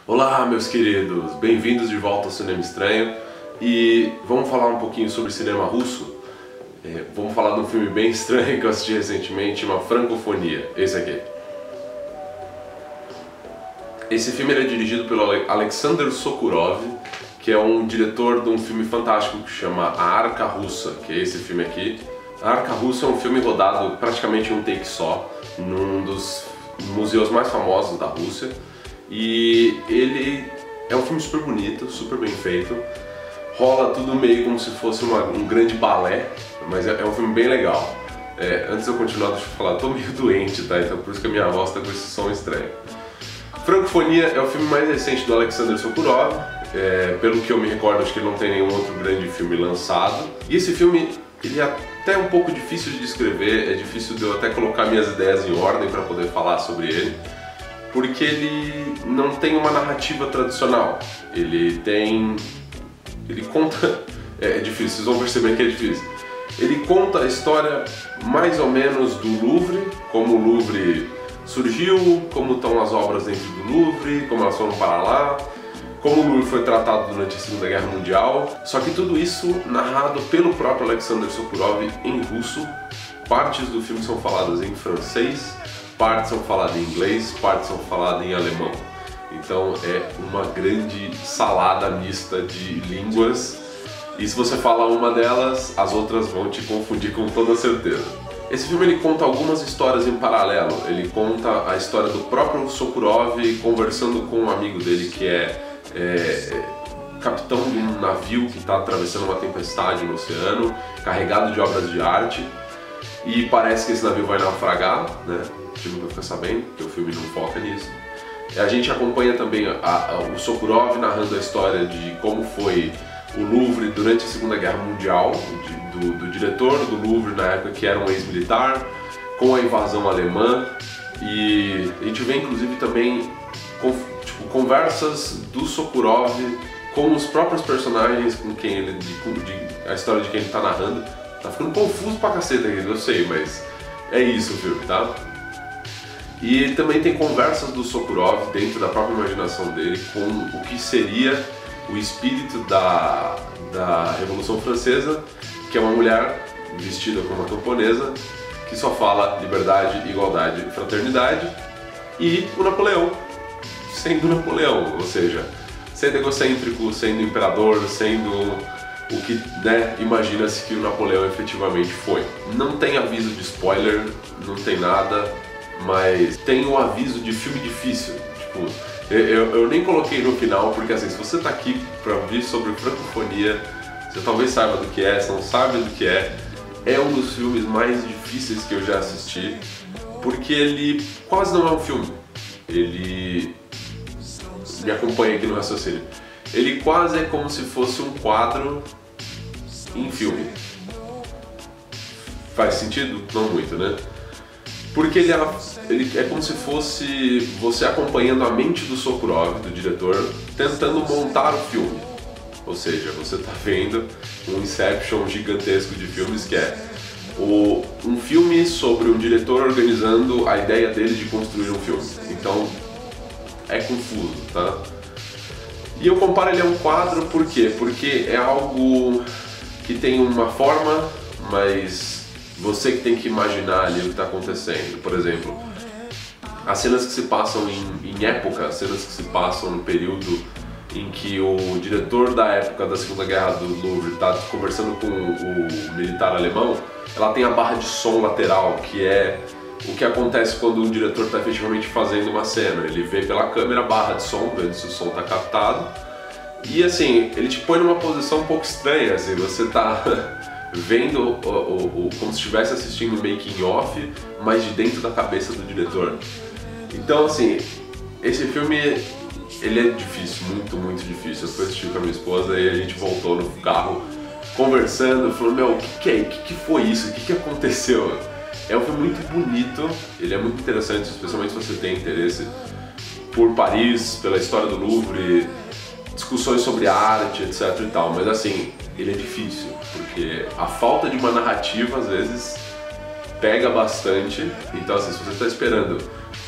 Olá, meus queridos, bem-vindos de volta ao Cinema Estranho e vamos falar um pouquinho sobre cinema russo. Vamos falar de um filme bem estranho que eu assisti recentemente, uma Francofonia, esse aqui. Esse filme é dirigido pelo Alexander Sokurov, que é um diretor de um filme fantástico que chama A Arca Russa, que é esse filme aqui. A Arca Russa é um filme rodado praticamente em um take só, num dos museus mais famosos da Rússia. E ele é um filme super bonito, super bem feito. Rola tudo meio como se fosse um grande balé, mas é um filme bem legal. Antes de eu continuar, deixa eu falar, eu tô meio doente, tá? Então por isso que a minha voz tá com esse som estranho. Francofonia é o filme mais recente do Alexander Sokurov. Pelo que eu me recordo, acho que ele não tem nenhum outro grande filme lançado. E esse filme, ele é até um pouco difícil de descrever, é difícil de eu até colocar minhas ideias em ordem para poder falar sobre ele. Porque ele não tem uma narrativa tradicional. Ele conta... É difícil, vocês vão perceber que é difícil. Ele conta a história mais ou menos do Louvre, como o Louvre surgiu, como estão as obras dentro do Louvre, como elas foram para lá, como o Louvre foi tratado durante a Segunda Guerra Mundial. Só que tudo isso narrado pelo próprio Alexander Sokurov em russo. Partes do filme são faladas em francês, partes são faladas em inglês, partes são faladas em alemão. Então é uma grande salada mista de línguas. E se você falar uma delas, as outras vão te confundir com toda certeza. Esse filme ele conta algumas histórias em paralelo. Ele conta a história do próprio Sokurov conversando com um amigo dele que é capitão de um navio que está atravessando uma tempestade no oceano, carregado de obras de arte. E parece que esse navio vai naufragar, né? A gente nunca fica sabendo, porque o filme não foca nisso. A gente acompanha também o Sokurov narrando a história de como foi o Louvre durante a Segunda Guerra Mundial, do diretor do Louvre na época, que era um ex-militar, com a invasão alemã. E a gente vê inclusive também conversas do Sokurov com os próprios personagens com quem a história de quem ele está narrando. Tá ficando confuso pra caceta aqui, eu sei, mas é isso o filme, tá? E ele também tem conversas do Sokurov dentro da própria imaginação dele com o que seria o espírito da Revolução Francesa, que é uma mulher vestida como uma camponesa que só fala liberdade, igualdade e fraternidade, e o Napoleão sendo Napoleão, ou seja, sendo egocêntrico, sendo imperador, sendo o que, né, imagina-se que o Napoleão efetivamente foi. Não tem aviso de spoiler, não tem nada, mas tem um aviso de filme difícil. Tipo, eu nem coloquei no final, porque assim, se você tá aqui pra ouvir sobre Francofonia, você talvez saiba do que é, se não sabe do que é um dos filmes mais difíceis que eu já assisti, porque ele quase não é um filme. Ele me acompanha aqui no raciocínio. Ele quase é como se fosse um quadro em filme. Faz sentido? Não muito, né? Porque ele é como se fosse você acompanhando a mente do Sokurov, do diretor, tentando montar o filme. Ou seja, você está vendo um Inception gigantesco de filmes, que é um filme sobre um diretor organizando a ideia dele de construir um filme. Então, é confuso, tá? E eu comparo ele a um quadro, por quê? Porque é algo que tem uma forma, mas você que tem que imaginar ali o que está acontecendo. Por exemplo, as cenas que se passam em época, as cenas que se passam no período em que o diretor da época da Segunda Guerra do Louvre está conversando com o militar alemão, ela tem a barra de som lateral, que é o que acontece quando o diretor está efetivamente fazendo uma cena. Ele vê pela câmera a barra de som, vendo se o som está captado. E assim, ele te põe numa posição um pouco estranha, assim, você tá vendo como se estivesse assistindo o making off, mas de dentro da cabeça do diretor. Então assim, esse filme, ele é difícil, muito, muito difícil. Eu fui assistir com a minha esposa e a gente voltou no carro conversando, falando, meu, o que foi isso? O que aconteceu? É um filme muito bonito, ele é muito interessante, especialmente se você tem interesse por Paris, pela história do Louvre, discussões sobre arte, etc e tal, mas assim, ele é difícil, porque a falta de uma narrativa às vezes pega bastante. Então assim, se você está esperando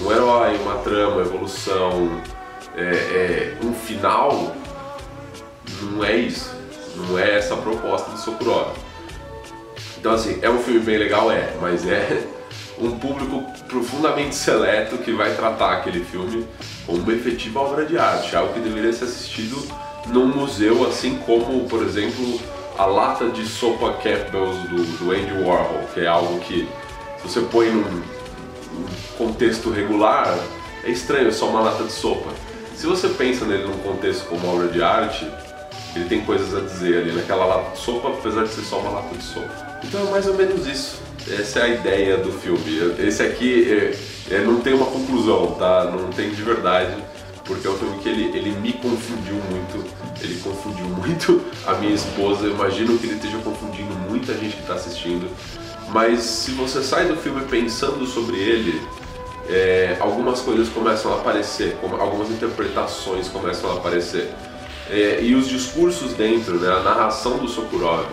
um herói, uma trama, evolução, um final, não é isso. Não é essa a proposta do Sokurov. Então assim, é um filme bem legal, mas é um público profundamente seleto que vai tratar aquele filme como uma efetiva obra de arte, algo que deveria ser assistido num museu, assim como, por exemplo, a lata de sopa Campbell's do Andy Warhol, que é algo que, se você põe num contexto regular, é estranho, é só uma lata de sopa. Se você pensa nele num contexto como obra de arte, ele tem coisas a dizer ali naquela lata de sopa, apesar de ser só uma lata de sopa. Então é mais ou menos isso. Essa é a ideia do filme. Esse aqui não tem uma conclusão, tá? Não tem de verdade, porque é um filme que ele me confundiu muito. Ele confundiu muito a minha esposa. Eu imagino que ele esteja confundindo muita gente que está assistindo. Mas se você sai do filme pensando sobre ele, algumas coisas começam a aparecer, algumas interpretações começam a aparecer. E os discursos dentro, né, a narração do Sokurov,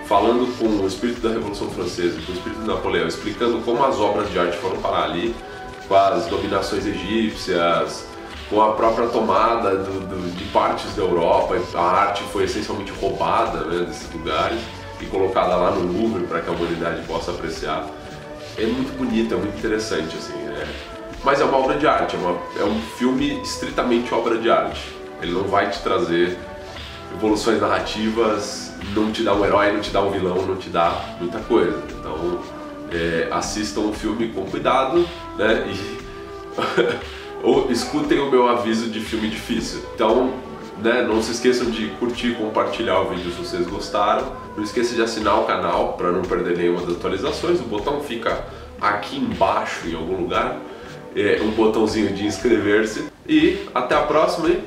falando com o espírito da Revolução Francesa, com o espírito de Napoleão, explicando como as obras de arte foram parar ali, com as dominações egípcias, com a própria tomada de partes da Europa. A arte foi essencialmente roubada, né, desses lugares e colocada lá no Louvre para que a humanidade possa apreciar. É muito bonito, é muito interessante, assim, mas é uma obra de arte, é um filme estritamente obra de arte. Ele não vai te trazer evoluções narrativas, não te dá um herói, não te dá um vilão, não te dá muita coisa. Então, assistam o filme com cuidado, né? Ou escutem o meu aviso de filme difícil. Então, né, não se esqueçam de curtir e compartilhar o vídeo se vocês gostaram. Não esqueça de assinar o canal para não perder nenhuma das atualizações. O botão fica aqui embaixo em algum lugar. Um botãozinho de inscrever-se. E até a próxima, hein?